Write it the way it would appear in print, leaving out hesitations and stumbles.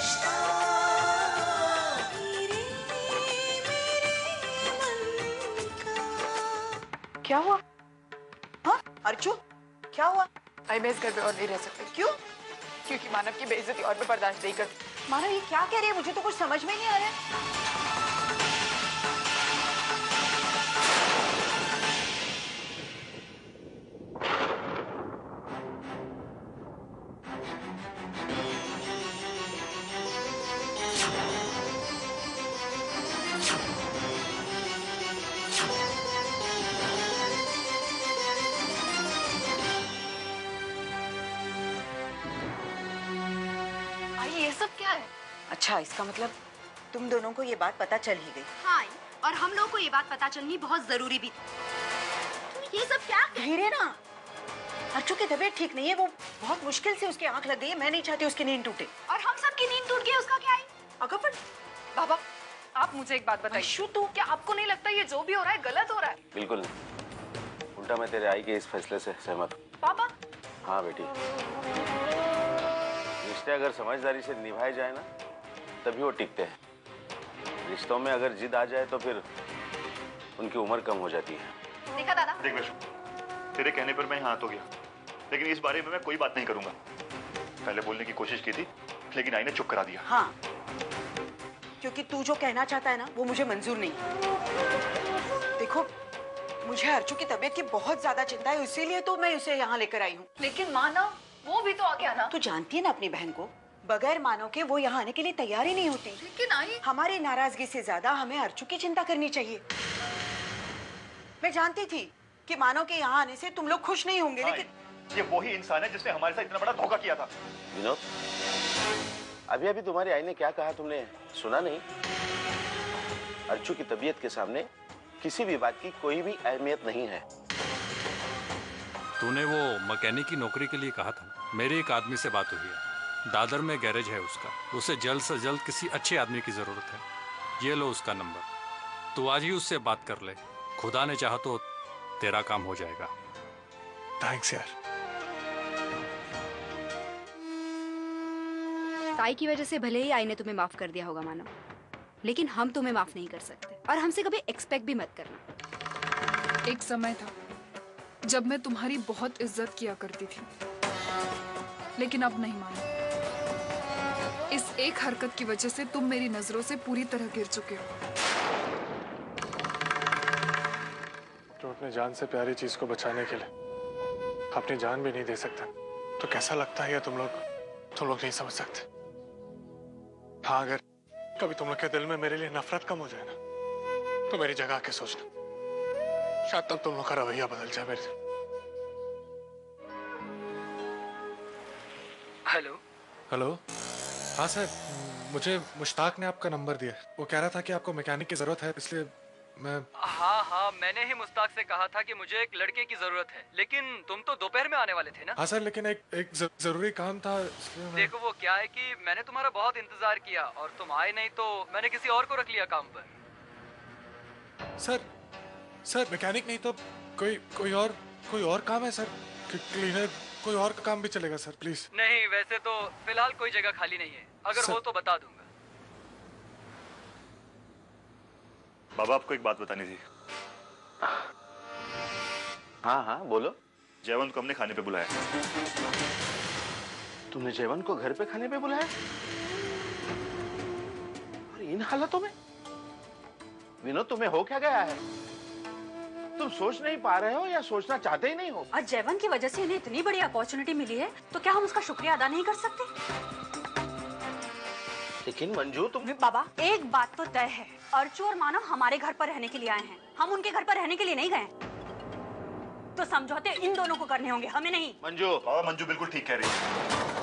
रिश्ता मेरे मन का। क्या हुआ? हाँ अर्चू, क्या हुआ? मैं इस घर में और नहीं रह सकती। क्यों? क्योंकि मानव की बेइज्जती और भी बर्दाश्त नहीं करती। मानव ये क्या कह रही है? मुझे तो कुछ समझ में नहीं आ रहा है। ये सब क्या है? अच्छा, इसका मतलब तुम दोनों को ये बात पता चल ही गई। हाँ, और हम लोगों को ये बात पता चलनी बहुत जरूरी भी थी। तुम ये सब क्या? धीरे ना, अर्चू की तबीयत ठीक नहीं है, वो बहुत मुश्किल से उसकी आंख लग गई है। मैं नहीं चाहती उसकी नींद टूटे। और हम सबकी नींद टूट गई, उसका क्या है? अगर पर बाबा, आप मुझे एक बात बताइए। अर्चू, तो क्या आपको नहीं लगता ये जो भी हो रहा है गलत हो रहा है? बिल्कुल नहीं, उल्टा मैं तेरे आई के इस फैसले से सहमत हूँ। पापा, हाँ बेटी, रिश्ते अगर समझदारी से निभाए जाए ना तभी वो टिकते हैं। रिश्तों में अगर जिद आ जाए तो फिर उनकी उम्र कम हो जाती है। देखा दादा? देख वैशु, तेरे कहने पर मैं यहाँ तो गया, लेकिन इस बारे में मैं कोई बात नहीं करूंगा। पहले बोलने की कोशिश की थी, लेकिन आई ने चुप करा दिया। हाँ, क्योंकि तू जो कहना चाहता है ना वो मुझे मंजूर नहीं है। देखो, मुझे अर्चू की तबीयत की बहुत ज्यादा चिंता है, इसीलिए तो मैं उसे यहाँ लेकर आई हूँ। लेकिन मानव वो भी तो आ गया ना। तू जानती है ना अपनी बहन को, बगैर मानव के वो यहाँ आने के लिए तैयार ही नहीं होती। लेकिन आई, हमारी नाराजगी से ज्यादा हमें अर्चू की चिंता करनी चाहिए। मैं जानती थी कि मानव के यहाँ आने से तुम लोग खुश नहीं होंगे, हाँ, लेकिन ये वही इंसान है जिसने हमारे साथ इतना बड़ा धोखा किया था। विनोद, अभी अभी तुम्हारी आई ने क्या कहा तुमने सुना नहीं? अर्चू की तबीयत के सामने किसी भी बात की कोई भी अहमियत नहीं है। तूने वो मैकेनिक की नौकरी के लिए कहा था। मेरे एक आदमी से बात हुई है, दादर में गैरेज है उसका। उसे जल्द से जल्द किसी अच्छे आदमी की जरूरत है। ये लो उसका नंबर, तू आज ही उससे बात कर ले। खुदा ने चाहा तो तेरा काम हो जाएगा। थैंक्स यार। ताई की वजह से भले ही आई ने तुम्हें माफ कर दिया होगा मानव, लेकिन हम तुम्हें माफ नहीं कर सकते, और हमसे कभी एक्सपेक्ट भी मत करना। एक समय था जब मैं तुम्हारी बहुत इज्जत किया करती थी, लेकिन अब नहीं मानो। इस एक हरकत की वजह से तुम मेरी नजरों से पूरी तरह गिर चुके हो। तो अपने जान से प्यारी चीज को बचाने के लिए अपनी जान भी नहीं दे सकता तो कैसा लगता है? या तुम लोग नहीं समझ सकते। हाँ, अगर कभी तुम लोग के दिल में मेरे लिए नफरत कम हो जाए ना तो मेरी जगह आके सोचना, शायद तब तुम लोग का रवैया बदल जाए मेरे से। हेलो हेलो, हाँ सर, मुझे मुश्ताक ने आपका नंबर दिया। वो कह रहा था कि आपको मैकेनिक की जरूरत है, इसलिए मैं। हाँ, मैंने ही मुश्ताक से कहा था कि मुझे एक लड़के की जरूरत है, लेकिन तुम तो दोपहर में आने वाले थे ना? हाँ सर, लेकिन एक जरूरी काम था, इसलिए देखो वो क्या है कि मैंने तुम्हारा बहुत इंतजार किया और तुम आए नहीं, तो मैंने किसी और को रख लिया काम पर। सर मैकेनिक नहीं तो कोई और काम है सर। क्लीनर, कोई और काम भी चलेगा सर, प्लीज। नहीं, वैसे तो फिलहाल कोई जगह खाली नहीं है, अगर हो तो बता दूंगा। बाबा, आपको एक बात बतानी थी। हाँ बोलो। जयवंत को हमने खाने पे बुलाया। तुमने जयवंत को घर पे खाने पे बुलाया? और इन हालातों में? विनोद, तुम्हें हो क्या गया है? तुम सोच नहीं पा रहे हो या सोचना चाहते ही नहीं हो? आज जयवंत की वजह से इन्हें इतनी बड़ी अपॉर्चुनिटी मिली है, तो क्या हम उसका शुक्रिया अदा नहीं कर सकते? लेकिन मंजू, तुम। बाबा, एक बात तो तय है, अर्चू और मानव हमारे घर पर रहने के लिए आए हैं, हम उनके घर पर रहने के लिए नहीं गए। तो समझौते इन दोनों को करने होंगे, हमें नहीं। मंजू, बाबा, मंजू बिल्कुल ठीक कह रही है।